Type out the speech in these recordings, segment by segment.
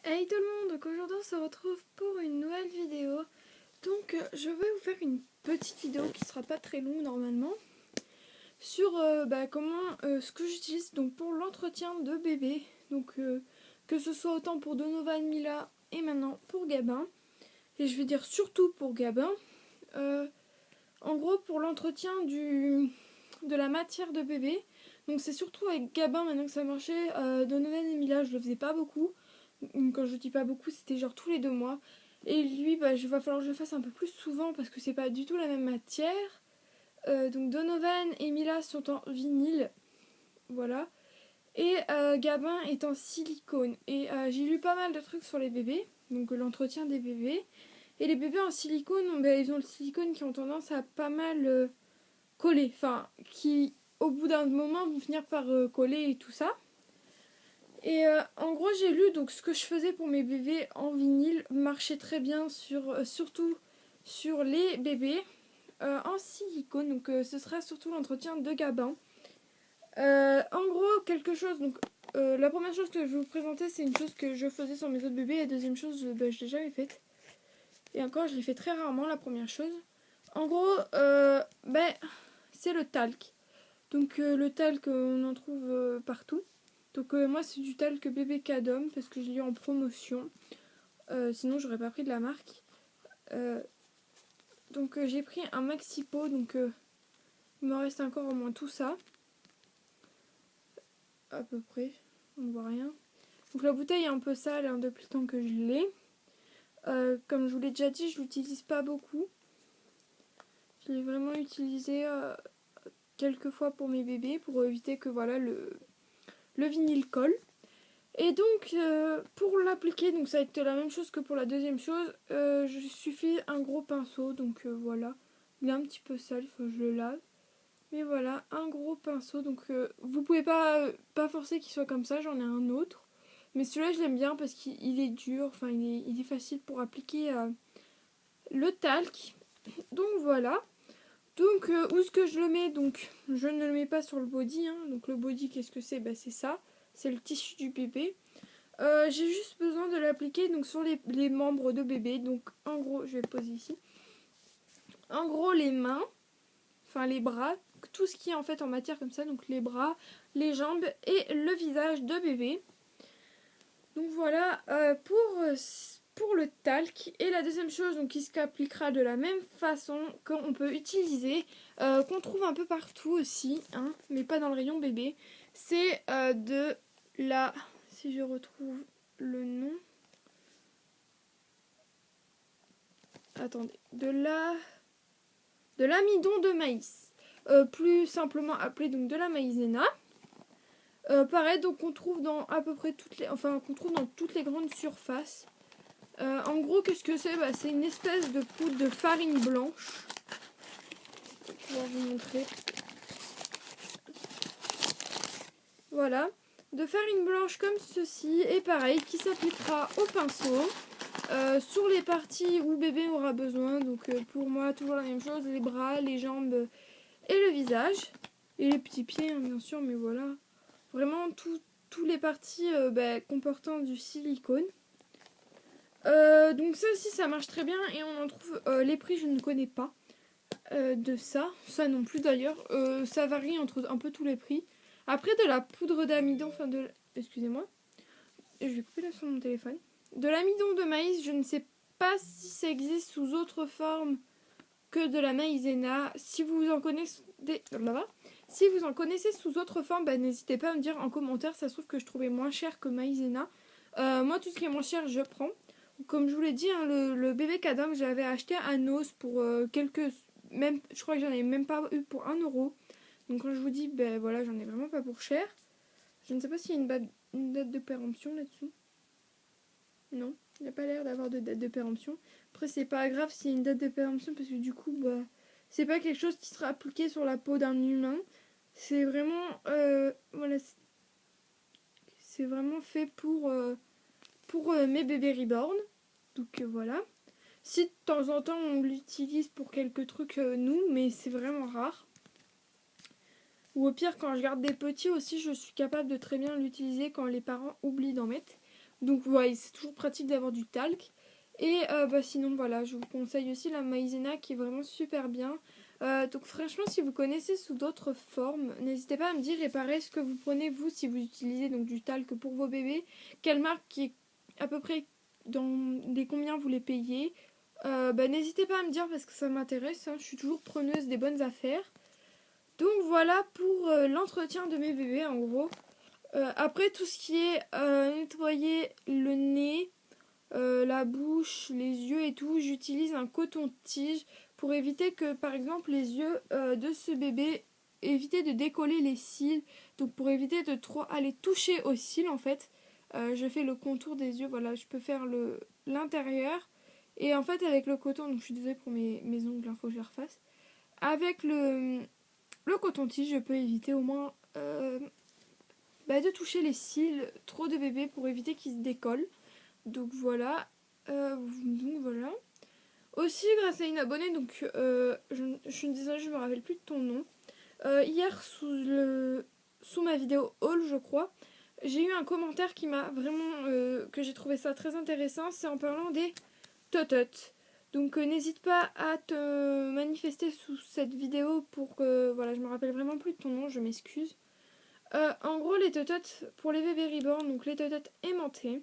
Hey tout le monde, donc aujourd'hui on se retrouve pour une nouvelle vidéo. Donc je vais vous faire une petite vidéo qui sera pas très longue normalement sur comment ce que j'utilise donc pour l'entretien de bébé. Donc que ce soit autant pour Donovan, Mila et maintenant pour Gabin. Et je vais dire surtout pour Gabin. En gros pour l'entretien de la matière de bébé. Donc c'est surtout avec Gabin maintenant que ça marchait. Donovan et Mila je le faisais pas beaucoup. Quand je dis pas beaucoup, c'était genre tous les 2 mois. Et lui, il va falloir que je le fasse un peu plus souvent parce que c'est pas du tout la même matière. Donc Donovan et Mila sont en vinyle. Voilà. Et Gabin est en silicone. Et j'ai lu pas mal de trucs sur les bébés. Donc l'entretien des bébés. Et les bébés en silicone, ils ont le silicone qui ont tendance à pas mal coller. Enfin, qui au bout d'un moment vont finir par coller et tout ça. Et en gros, j'ai lu donc ce que je faisais pour mes bébés en vinyle marchait très bien surtout sur les bébés en silicone. Donc ce sera surtout l'entretien de Gabin. En gros, quelque chose. Donc la première chose que je vais vous présenter, c'est une chose que je faisais sur mes autres bébés. Et la deuxième chose, je l'ai jamais faite. Et encore, je l'ai fait très rarement la première chose. En gros, c'est le talc. Donc le talc, on en trouve partout. Donc moi c'est du talc bébé Cadom parce que je l'ai eu en promotion. Sinon j'aurais pas pris de la marque. Donc j'ai pris un maxi pot. Donc il me reste encore au moins tout ça. À peu près. On voit rien. Donc la bouteille est un peu sale hein, depuis le temps que je l'ai. Comme je vous l'ai déjà dit, je l'utilise pas beaucoup. Je l'ai vraiment utilisé quelques fois pour mes bébés pour éviter que voilà le vinyle colle. Et donc pour l'appliquer, donc ça va être la même chose que pour la deuxième chose, il suffit un gros pinceau, donc voilà, il est un petit peu sale, il faut que je le lave. Mais voilà, un gros pinceau, donc vous pouvez pas forcer qu'il soit comme ça, j'en ai un autre. Mais celui-là je l'aime bien parce qu'il est dur, enfin il est facile pour appliquer le talc. Donc voilà. Donc où est-ce que je le mets? Donc je ne le mets pas sur le body, hein. Donc le body qu'est-ce que c'est? C'est ça, c'est le tissu du bébé. J'ai juste besoin de l'appliquer donc sur les membres de bébé. Donc en gros, je vais le poser ici. En gros, les mains, enfin les bras, tout ce qui est en fait en matière comme ça, donc les bras, les jambes et le visage de bébé. Donc voilà pour le talc. Et la deuxième chose donc qui s'appliquera de la même façon qu'on peut utiliser, qu'on trouve un peu partout aussi, hein, mais pas dans le rayon bébé, c'est de la, si je retrouve le nom, attendez, de l'amidon de maïs, plus simplement appelé donc de la maïzena. Pareil, donc on trouve dans à peu près qu'on trouve dans toutes les grandes surfaces. En gros, qu'est-ce que c'est? C'est une espèce de poudre de farine blanche. Je vais pouvoir vous montrer. Voilà, de farine blanche comme ceci, et pareil, qui s'appliquera au pinceau. Sur les parties où bébé aura besoin, donc pour moi toujours la même chose, les bras, les jambes et le visage, et les petits pieds hein, bien sûr, mais voilà, vraiment toutes les parties comportant du silicone. Donc ça aussi ça marche très bien et on en trouve, les prix je ne connais pas de ça non plus d'ailleurs, ça varie entre un peu tous les prix. Après de la poudre d'amidon, excusez-moi, je vais couper là sur mon téléphone. De l'amidon de maïs, je ne sais pas si ça existe sous autre forme que de la maïzena. Si vous en connaissez sous autre forme, n'hésitez pas à me dire en commentaire. Ça se trouve que je trouvais moins cher que maïzena. Moi, tout ce qui est moins cher, je prends. Comme je vous l'ai dit, hein, le bébé Cadom, j'avais acheté à Nos pour je crois que j'en ai même pas eu pour 1€. Donc quand je vous dis, voilà, j'en ai vraiment pas pour cher. Je ne sais pas s'il y a une date de péremption là-dessous. Non, il n'y a pas l'air d'avoir de date de péremption. Après, c'est pas grave s'il y a une date de péremption parce que du coup, c'est pas quelque chose qui sera appliqué sur la peau d'un humain. C'est vraiment, voilà, c'est vraiment fait pour mes bébés reborn. Donc voilà. Si de temps en temps on l'utilise pour quelques trucs, nous, mais c'est vraiment rare. Ou au pire, quand je garde des petits aussi, je suis capable de très bien l'utiliser quand les parents oublient d'en mettre. Donc ouais, c'est toujours pratique d'avoir du talc. Et sinon voilà, je vous conseille aussi la maïzena qui est vraiment super bien. Donc franchement, si vous connaissez sous d'autres formes, n'hésitez pas à me dire et pareil ce que vous prenez vous si vous utilisez donc du talc pour vos bébés. Quelle marque qui est à peu près dans les combien vous les payez. N'hésitez pas à me dire parce que ça m'intéresse, hein. Je suis toujours preneuse des bonnes affaires. Donc voilà pour l'entretien de mes bébés en gros. Après tout ce qui est nettoyer le nez, la bouche, les yeux et tout, j'utilise un coton-tige pour éviter que par exemple les yeux de ce bébé, éviter de décoller les cils. Donc pour éviter de trop aller toucher aux cils en fait, je fais le contour des yeux, voilà, je peux faire l'intérieur. Et en fait avec le coton, donc je suis désolée pour mes ongles, il faut que je les refasse. Avec le coton-tige, je peux éviter au moins de toucher les cils trop de bébés pour éviter qu'ils se décollent. Donc voilà. Voilà. Aussi, grâce à une abonnée, donc je suis désolée, je me rappelle plus de ton nom. Hier, sous ma vidéo haul, je crois, j'ai eu un commentaire qui m'a vraiment. Que j'ai trouvé ça très intéressant. C'est en parlant des tototes. Donc n'hésite pas à te manifester sous cette vidéo pour que. Voilà, je me rappelle vraiment plus de ton nom, je m'excuse. En gros, les tototes pour les bébés reborn, donc les tototes aimantées.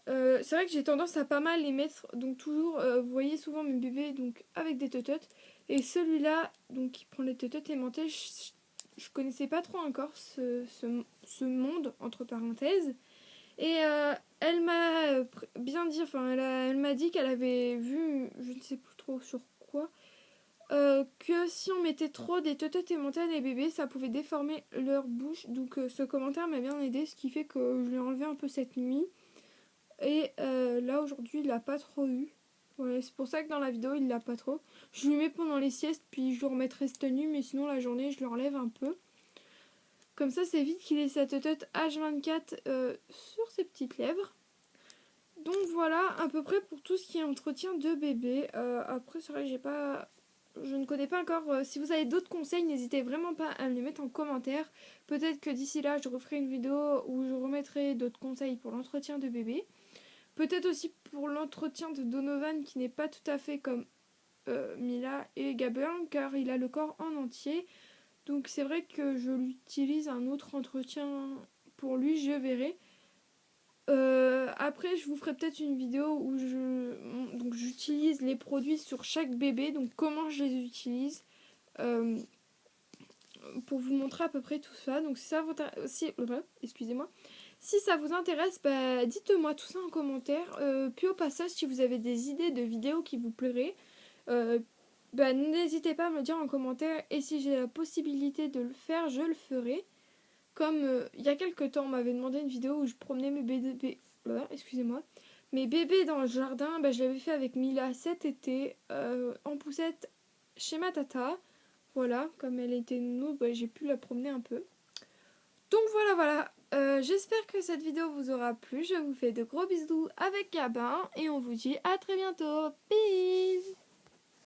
C'est vrai que j'ai tendance à pas mal les mettre, donc toujours, vous voyez souvent mes bébés donc avec des tototes. Et celui-là, donc qui prend les tototes aimantées, je connaissais pas trop encore ce monde, entre parenthèses. Et elle m'a bien dit, enfin elle m'a dit qu'elle avait vu, je ne sais plus trop sur quoi, que si on mettait trop des tototes aimantées à des bébés, ça pouvait déformer leur bouche. Donc ce commentaire m'a bien aidé, ce qui fait que je l'ai enlevé un peu cette nuit. Et là aujourd'hui il l'a pas trop eu. Ouais, c'est pour ça que dans la vidéo il l'a pas trop. Je lui mets pendant les siestes puis je le remettrai cette nuit, mais sinon la journée je le relève un peu. Comme ça c'est vite qu'il ait sa totote H24 sur ses petites lèvres. Donc voilà à peu près pour tout ce qui est entretien de bébé. Après c'est vrai que je ne connais pas encore. Si vous avez d'autres conseils, n'hésitez vraiment pas à me les mettre en commentaire. Peut-être que d'ici là je referai une vidéo où je remettrai d'autres conseils pour l'entretien de bébé. Peut-être aussi pour l'entretien de Donovan qui n'est pas tout à fait comme Mila et Gabriel car il a le corps en entier. Donc c'est vrai que je l'utilise un autre entretien pour lui, je verrai. Après je vous ferai peut-être une vidéo où j'utilise les produits sur chaque bébé, donc comment je les utilise. Pour vous montrer à peu près tout ça. Donc si ça vous excusez-moi. Si ça vous intéresse, dites-moi tout ça en commentaire. Puis au passage, si vous avez des idées de vidéos qui vous plairaient, n'hésitez pas à me le dire en commentaire. Et si j'ai la possibilité de le faire, je le ferai. Comme il y a quelques temps, on m'avait demandé une vidéo où je promenais mes bébés, mes bébés dans le jardin. Je l'avais fait avec Mila cet été en poussette chez ma tata. Voilà, comme elle était nounou, j'ai pu la promener un peu. Donc voilà. J'espère que cette vidéo vous aura plu. Je vous fais de gros bisous avec Gabin et on vous dit à très bientôt. Bye.